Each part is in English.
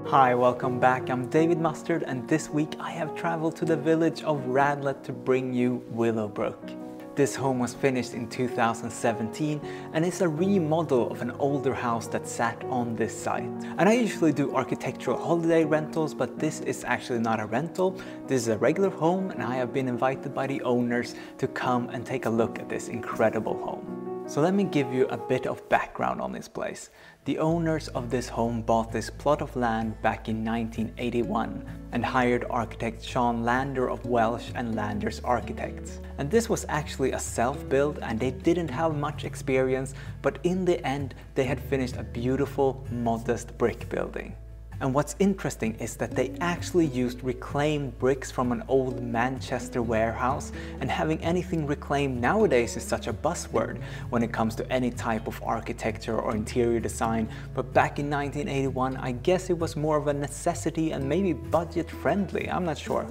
Hi, welcome back. I'm David Mustard, and this week I have traveled to the village of Radlett to bring you Willowbrook. This home was finished in 2017 and is a remodel of an older house that sat on this site. And I usually do architectural holiday rentals, but this is actually not a rental. This is a regular home, and I have been invited by the owners to come and take a look at this incredible home. So let me give you a bit of background on this place. The owners of this home bought this plot of land back in 1981 and hired architect Sean Lander of Welsh and Landers Architects. And this was actually a self-build, and they didn't have much experience, but in the end they had finished a beautiful, modest brick building. And what's interesting is that they actually used reclaimed bricks from an old Manchester warehouse, and having anything reclaimed nowadays is such a buzzword when it comes to any type of architecture or interior design, but back in 1981 I guess it was more of a necessity and maybe budget friendly, I'm not sure.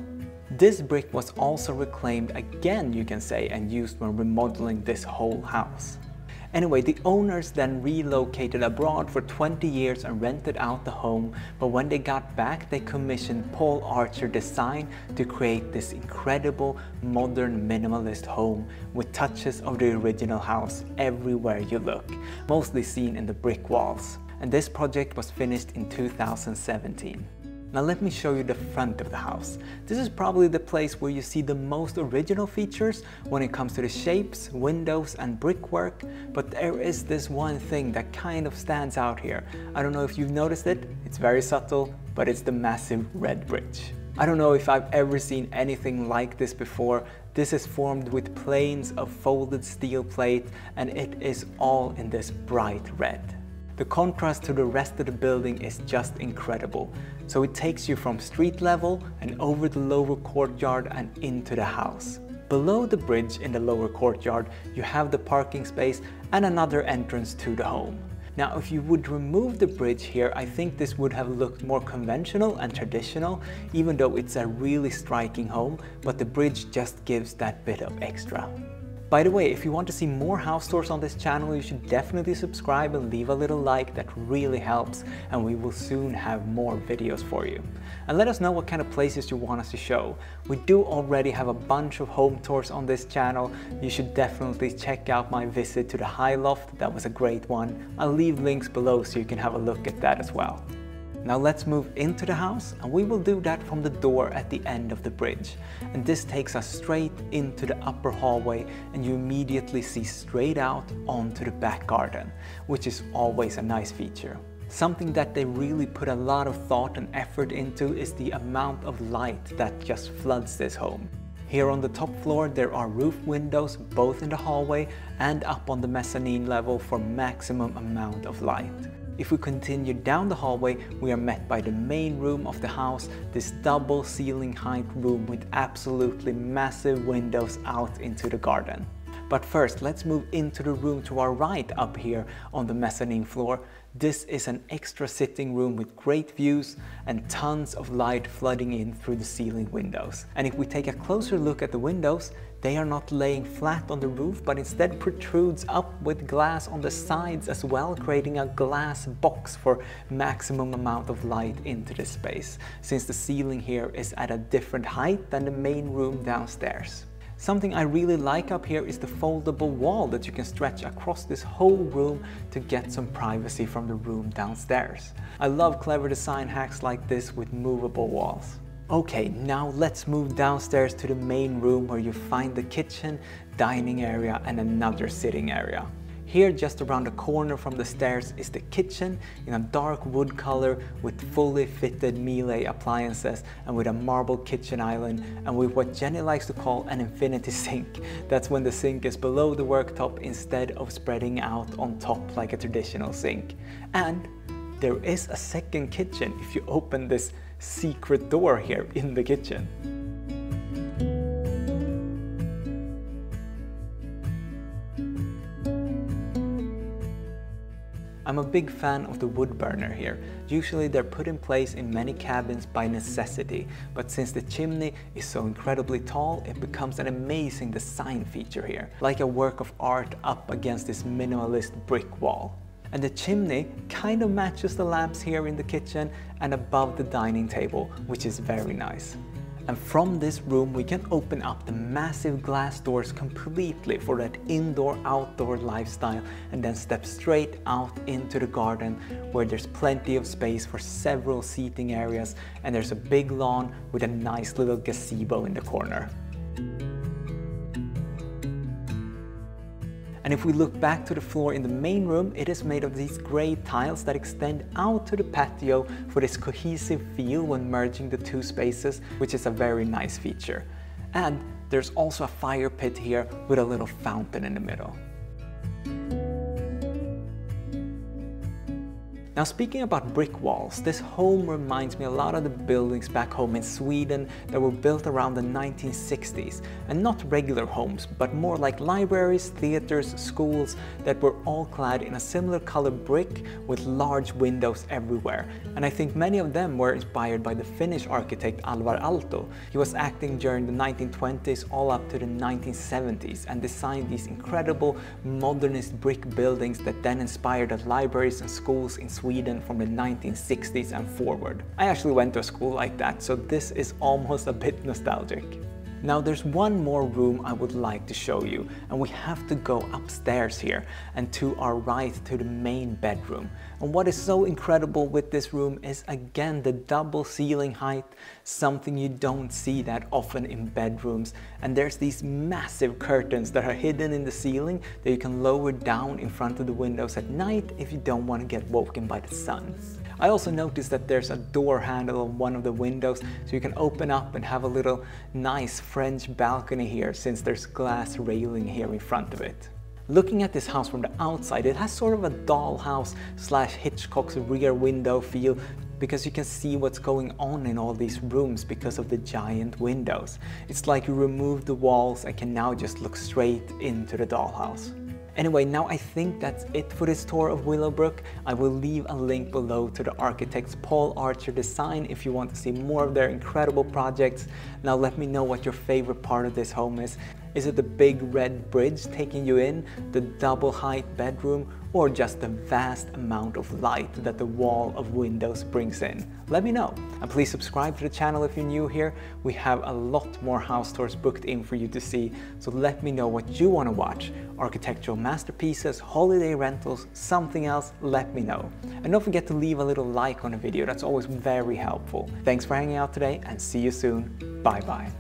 This brick was also reclaimed again, you can say, and used when remodeling this whole house. Anyway, the owners then relocated abroad for 20 years and rented out the home, but when they got back they commissioned Paul Archer Design to create this incredible modern minimalist home with touches of the original house everywhere you look, mostly seen in the brick walls. And this project was finished in 2017. Now let me show you the front of the house. This is probably the place where you see the most original features when it comes to the shapes, windows and brickwork, but there is this one thing that kind of stands out here. I don't know if you've noticed it, it's very subtle, but it's the massive red bridge. I don't know if I've ever seen anything like this before. This is formed with planes of folded steel plate, and it is all in this bright red. The contrast to the rest of the building is just incredible. So it takes you from street level and over the lower courtyard and into the house. Below the bridge in the lower courtyard, you have the parking space and another entrance to the home. Now, if you would remove the bridge here, I think this would have looked more conventional and traditional, even though it's a really striking home, but the bridge just gives that bit of extra. By the way, if you want to see more house tours on this channel, you should definitely subscribe and leave a little like. That really helps, and we will soon have more videos for you. And let us know what kind of places you want us to show. We do already have a bunch of home tours on this channel. You should definitely check out my visit to the High Loft. That was a great one. I'll leave links below so you can have a look at that as well. Now let's move into the house, and we will do that from the door at the end of the bridge. And this takes us straight into the upper hallway, and you immediately see straight out onto the back garden, which is always a nice feature. Something that they really put a lot of thought and effort into is the amount of light that just floods this home. Here on the top floor there are roof windows both in the hallway and up on the mezzanine level for maximum amount of light. If we continue down the hallway, we are met by the main room of the house, this double ceiling height room with absolutely massive windows out into the garden. But first, let's move into the room to our right up here on the mezzanine floor. This is an extra sitting room with great views and tons of light flooding in through the ceiling windows. And if we take a closer look at the windows, they are not laying flat on the roof, but instead protrudes up with glass on the sides as well, creating a glass box for maximum amount of light into the space, since the ceiling here is at a different height than the main room downstairs. Something I really like up here is the foldable wall that you can stretch across this whole room to get some privacy from the room downstairs. I love clever design hacks like this with movable walls. Okay, now let's move downstairs to the main room where you find the kitchen, dining area and another sitting area. Here, just around the corner from the stairs, is the kitchen in a dark wood color with fully fitted Miele appliances and with a marble kitchen island and with what Jenny likes to call an infinity sink. That's when the sink is below the worktop instead of spreading out on top like a traditional sink. And there is a second kitchen if you open this secret door here in the kitchen. I'm a big fan of the wood burner here. Usually they're put in place in many cabins by necessity, but since the chimney is so incredibly tall, it becomes an amazing design feature here, like a work of art up against this minimalist brick wall. And the chimney kind of matches the lamps here in the kitchen and above the dining table, which is very nice. And from this room we can open up the massive glass doors completely for that indoor-outdoor lifestyle, and then step straight out into the garden where there's plenty of space for several seating areas, and there's a big lawn with a nice little gazebo in the corner. And if we look back to the floor in the main room, it is made of these gray tiles that extend out to the patio for this cohesive feel when merging the two spaces, which is a very nice feature. And there's also a fire pit here with a little fountain in the middle. Now, speaking about brick walls, this home reminds me a lot of the buildings back home in Sweden that were built around the 1960s, and not regular homes, but more like libraries, theaters, schools that were all clad in a similar color brick with large windows everywhere. And I think many of them were inspired by the Finnish architect Alvar Aalto. He was acting during the 1920s all up to the 1970s and designed these incredible modernist brick buildings that then inspired the libraries and schools in Sweden from the 1960s and forward. I actually went to a school like that, so this is almost a bit nostalgic. Now there's one more room I would like to show you, and we have to go upstairs here and to our right to the main bedroom. And what is so incredible with this room is again the double ceiling height, something you don't see that often in bedrooms. And there's these massive curtains that are hidden in the ceiling that you can lower down in front of the windows at night if you don't want to get woken by the sun. I also noticed that there's a door handle on one of the windows, so you can open up and have a little nice French balcony here, since there's glass railing here in front of it. Looking at this house from the outside, it has sort of a dollhouse / Hitchcock's Rear Window feel, because you can see what's going on in all these rooms because of the giant windows. It's like you remove the walls and can now just look straight into the dollhouse. Anyway, now I think that's it for this tour of Willowbrook. I will leave a link below to the architect's Paul Archer design if you want to see more of their incredible projects. Now let me know what your favorite part of this home is. Is it the big red bridge taking you in, the double height bedroom, or just the vast amount of light that the wall of windows brings in? Let me know. And please subscribe to the channel if you're new here. We have a lot more house tours booked in for you to see, so let me know what you want to watch. Architectural masterpieces, holiday rentals, something else, let me know. And don't forget to leave a little like on the video, that's always very helpful. Thanks for hanging out today and see you soon. Bye bye.